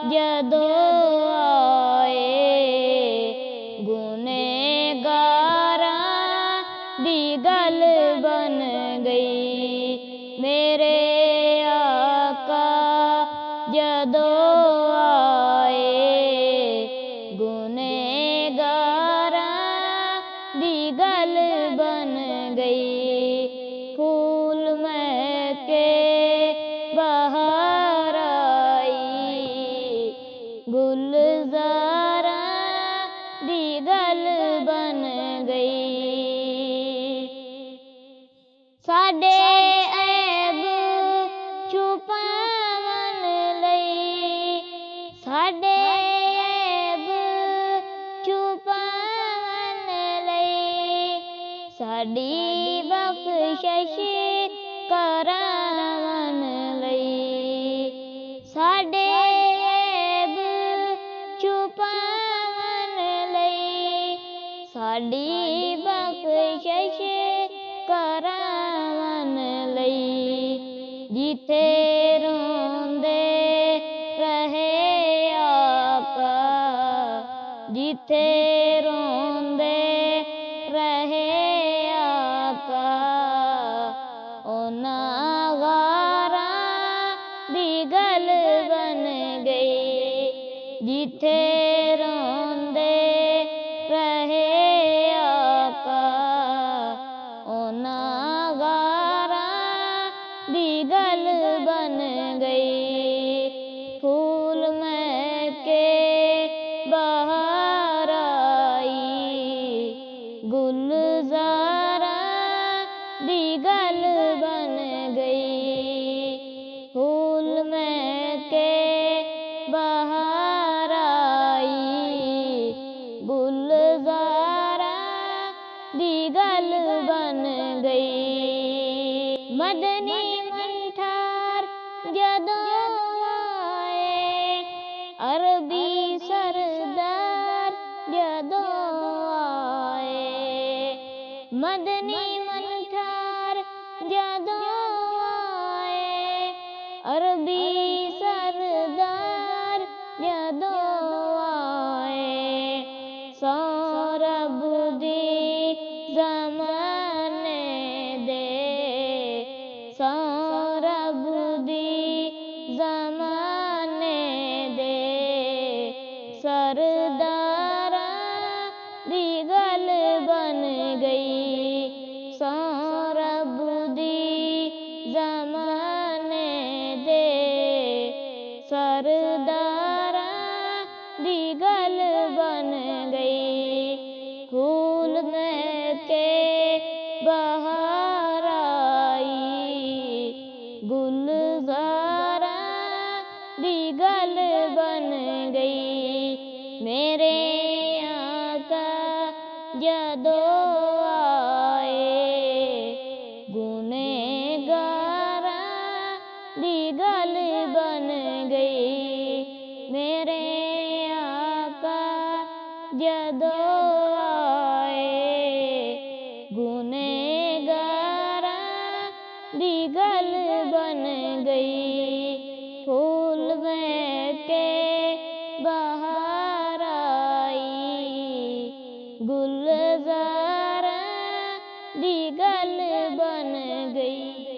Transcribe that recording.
जदों आए गुनहगारां दी गल बन गई। मेरे आका जदों आए गुनहगारां दी गल बन गई। फूल महके बहार आई गुलज़ारां दी गल बन गई। साडे ऐब छुपावन लई साडे ऐब छुपावन लई साडी बख्शिश करावन लई साडे ऐब छुपावन लई साडी बख्शिश करावन लई। जिथे रोंदे रहे आका जिथे रोंदे रहे आका उन्हां गारां दी गल बन गई। जिथे रोंदे रहे आका उन्हां गारां दी गल बन गई। फूल महके बहार आई गुलज़ारां दी गल बन गई। फूल महके बहार आई गुलज़ारां दी गल बन गई। मदनी मंठार जदों आए अरबी सरदार जदों आए मदनी मंठार जदों आए अरबी सरदार जदों आए सौरभ दी ज़माने दे सौरभ दी ज़माने दे सरदारां दी गल बन गई। सौरभ दी ज़माने दे सरदारां दी गल बन गई। फूल महके बहार आई गुलज़ारां दी गल बन गई। मेरे आका जदों आए गुनहगारां दी गल बन गई। मेरे आका जदों आए गुनहगारां दी गल बन गई। फूल महके बहार आई गुलज़ारां दी गल बन गई।